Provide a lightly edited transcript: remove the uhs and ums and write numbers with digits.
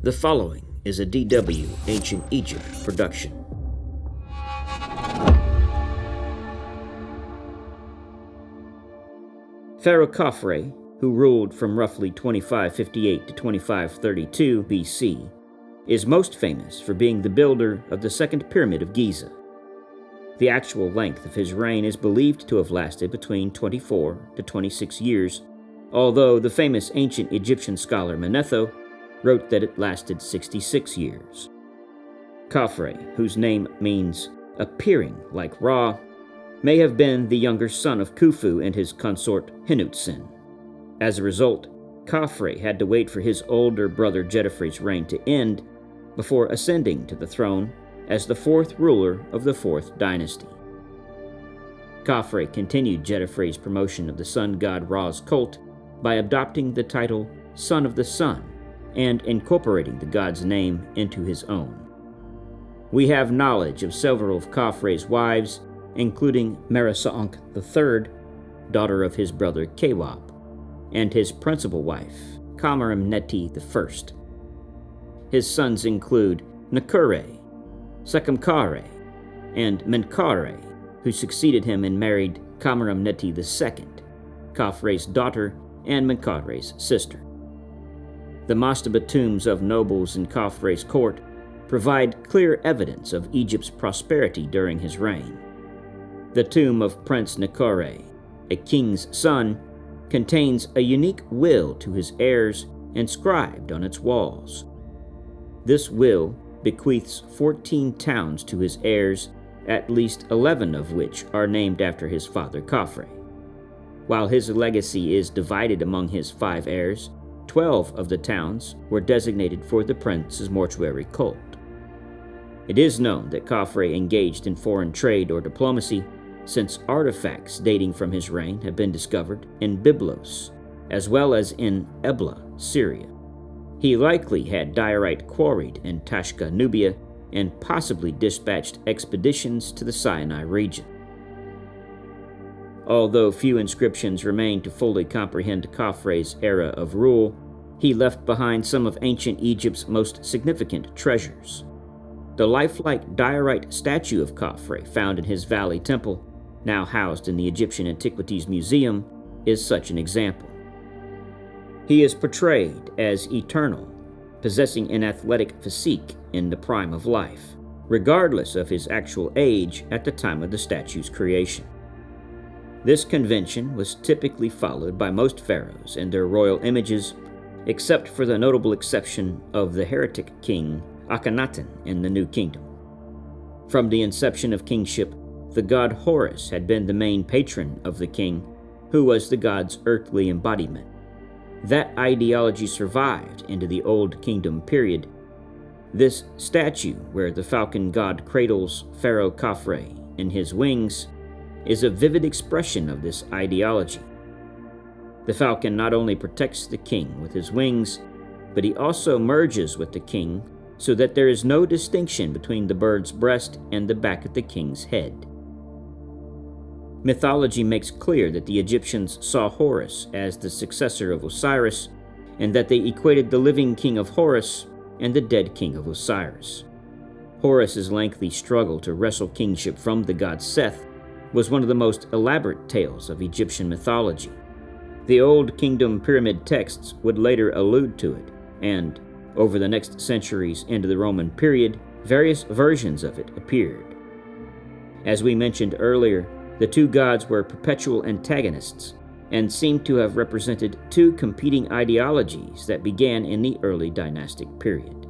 The following is a DW Ancient Egypt production. Pharaoh Khafre, who ruled from roughly 2558 to 2532 BC, is most famous for being the builder of the second pyramid of Giza. The actual length of his reign is believed to have lasted between 24 to 26 years, although the famous ancient Egyptian scholar Manetho wrote that it lasted 66 years. Khafre, whose name means appearing like Ra, may have been the younger son of Khufu and his consort Henutsen. As a result, Khafre had to wait for his older brother Djedefre's reign to end before ascending to the throne as the fourth ruler of the fourth dynasty. Khafre continued Djedefre's promotion of the sun god Ra's cult by adopting the title Son of the Sun and incorporating the god's name into his own. We have knowledge of several of Khafre's wives, including Mieroop III, daughter of his brother Kewab, and his principal wife, Khameneti I. His sons include Nekure, Sekhemkare, and Menkaure, who succeeded him and married Khameneti II, Khafre's daughter and Menkaure's sister. The mastaba tombs of nobles in Khafre's court provide clear evidence of Egypt's prosperity during his reign. The tomb of Prince Nekure, a king's son, contains a unique will to his heirs inscribed on its walls. This will bequeaths 14 towns to his heirs, at least 11 of which are named after his father Khafre. While his legacy is divided among his 5 heirs, 12 of the towns were designated for the prince's mortuary cult. It is known that Khafre engaged in foreign trade or diplomacy, since artifacts dating from his reign have been discovered in Byblos, as well as in Ebla, Syria. He likely had diorite quarried in Tashka, Nubia, and possibly dispatched expeditions to the Sinai region. Although few inscriptions remain to fully comprehend Khafre's era of rule, he left behind some of ancient Egypt's most significant treasures. The lifelike diorite statue of Khafre found in his valley temple, now housed in the Egyptian Antiquities Museum, is such an example. He is portrayed as eternal, possessing an athletic physique in the prime of life, regardless of his actual age at the time of the statue's creation. This convention was typically followed by most pharaohs and their royal images, except for the notable exception of the heretic king Akhenaten in the New Kingdom. From the inception of kingship, the god Horus had been the main patron of the king, who was the god's earthly embodiment. That ideology survived into the Old Kingdom period. This statue, where the falcon god cradles Pharaoh Khafre in his wings, is a vivid expression of this ideology. The falcon not only protects the king with his wings, but he also merges with the king so that there is no distinction between the bird's breast and the back of the king's head. Mythology makes clear that the Egyptians saw Horus as the successor of Osiris, and that they equated the living king of Horus and the dead king of Osiris. Horus's lengthy struggle to wrestle kingship from the god Seth was one of the most elaborate tales of Egyptian mythology. The Old Kingdom pyramid texts would later allude to it, and, over the next centuries into the Roman period, various versions of it appeared. As we mentioned earlier, the two gods were perpetual antagonists, and seem to have represented two competing ideologies that began in the early dynastic period.